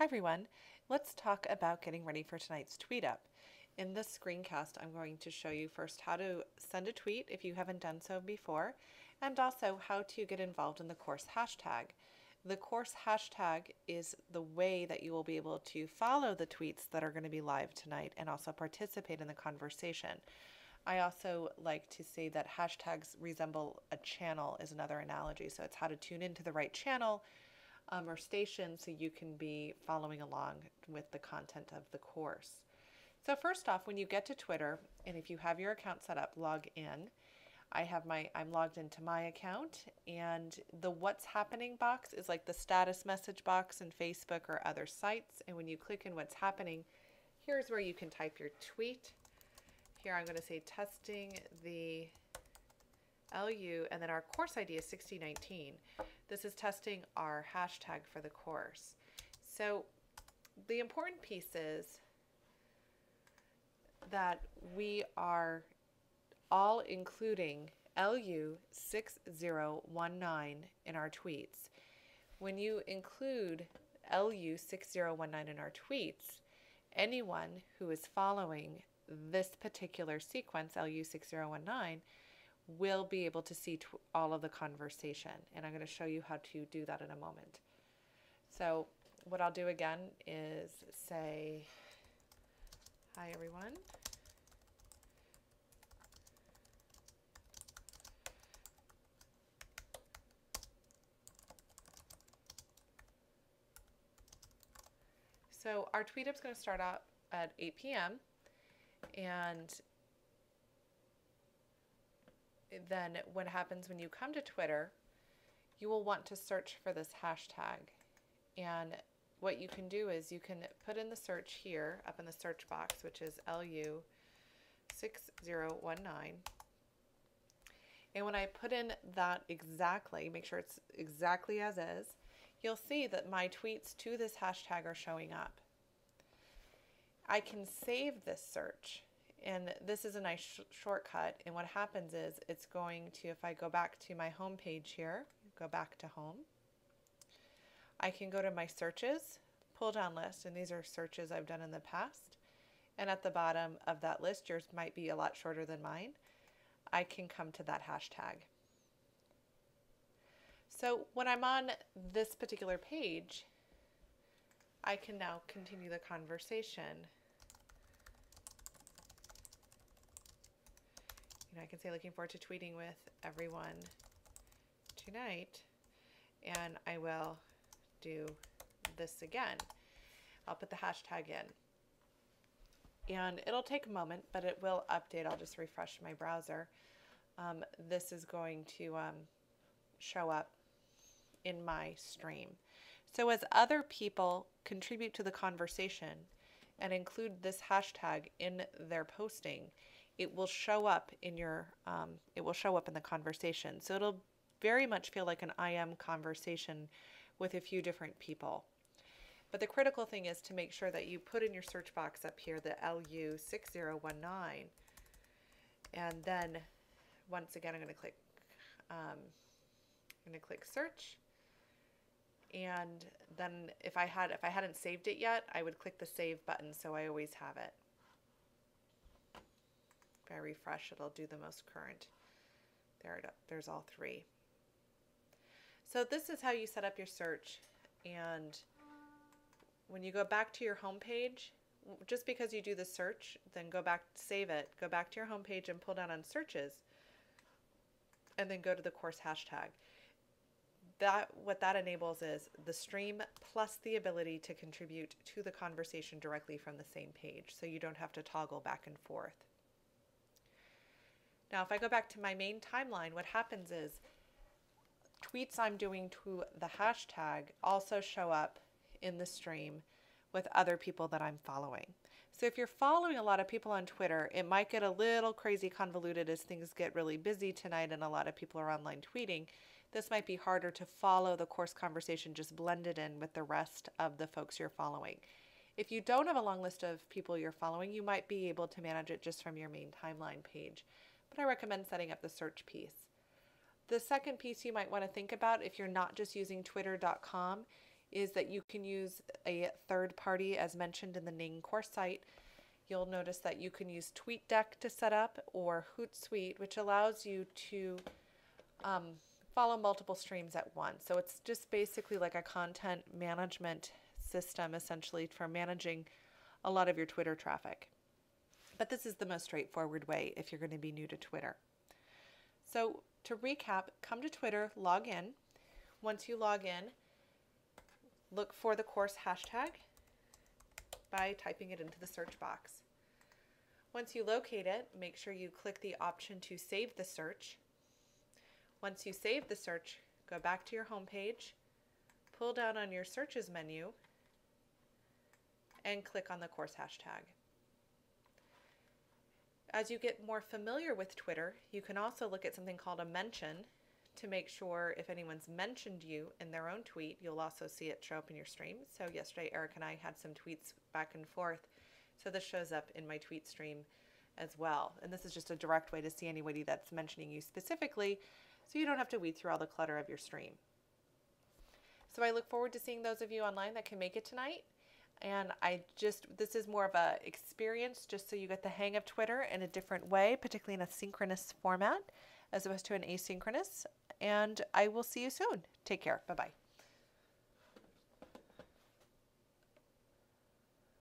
Hi everyone, let's talk about getting ready for tonight's tweet up. In this screencast, I'm going to show you first how to send a tweet if you haven't done so before, and also how to get involved in the course hashtag. The course hashtag is the way that you will be able to follow the tweets that are going to be live tonight and also participate in the conversation. I also like to say that hashtags resemble a channel is another analogy. So it's how to tune into the right channel or station so you can be following along with the content of the course. So first off, when you get to Twitter, and if you have your account set up, log in. I'm logged into my account, and the what's happening box is like the status message box in Facebook or other sites. And when you click in what's happening, here's where you can type your tweet. Here I'm going to say testing the LU, and then our course ID is 6019. This is testing our hashtag for the course. So the important piece is that we are all including LU6019 in our tweets. When you include LU6019 in our tweets, anyone who is following this particular sequence, LU6019, will be able to see all of the conversation. And I'm going to show you how to do that in a moment. So what I'll do again is say, hi everyone. So our tweet up's going to start out at 8 p.m. and then what happens when you come to Twitter, you will want to search for this hashtag. And what you can do is you can put in the search here, up in the search box, which is LU6019. And when I put in that exactly, make sure it's exactly as is, you'll see that my tweets to this hashtag are showing up. I can save this search. And this is a nice shortcut. And what happens is it's going to, if I go back to my home page here, go back to home, I can go to my searches, pull down list, and these are searches I've done in the past. And at the bottom of that list, yours might be a lot shorter than mine, I can come to that hashtag. So when I'm on this particular page, I can now continue the conversation. I can say looking forward to tweeting with everyone tonight, and I will do this again. I'll put the hashtag in, and it'll take a moment, but it will update. I'll just refresh my browser. This is going to show up in my stream. So as other people contribute to the conversation and include this hashtag in their posting, it will show up in your, it will show up in the conversation. So it'll very much feel like an IM conversation with a few different people. But the critical thing is to make sure that you put in your search box up here the LU6019, and then once again I'm going to click search, and then if I hadn't saved it yet, I would click the save button so I always have it. If I refresh, it'll do the most current. There's all three. So this is how you set up your search, and when you go back to your home page, just because you do the search, then go back, save it, go back to your home page and pull down on searches, and then go to the course hashtag. What that enables is the stream plus the ability to contribute to the conversation directly from the same page, so you don't have to toggle back and forth. Now, if I go back to my main timeline, what happens is tweets I'm doing to the hashtag also show up in the stream with other people that I'm following. So if you're following a lot of people on Twitter, it might get a little crazy convoluted as things get really busy tonight and a lot of people are online tweeting. This might be harder to follow the course conversation just blended in with the rest of the folks you're following. If you don't have a long list of people you're following, you might be able to manage it just from your main timeline page. But I recommend setting up the search piece. The second piece you might want to think about if you're not just using twitter.com is that you can use a third party as mentioned in the Ning course site. You'll notice that you can use TweetDeck to set up or Hootsuite, which allows you to follow multiple streams at once. So it's just basically like a content management system essentially for managing a lot of your Twitter traffic. But this is the most straightforward way if you're going to be new to Twitter. So to recap, come to Twitter, log in. Once you log in, look for the course hashtag by typing it into the search box. Once you locate it, make sure you click the option to save the search. Once you save the search, go back to your home page, pull down on your searches menu, and click on the course hashtag. As you get more familiar with Twitter, you can also look at something called a mention to make sure if anyone's mentioned you in their own tweet, you'll also see it show up in your stream. So yesterday, Eric and I had some tweets back and forth. So this shows up in my tweet stream as well. And this is just a direct way to see anybody that's mentioning you specifically, so you don't have to weed through all the clutter of your stream. So I look forward to seeing those of you online that can make it tonight. And this is more of a experience just so you get the hang of Twitter in a different way, particularly in a synchronous format as opposed to an asynchronous. And I will see you soon. Take care. Bye-bye.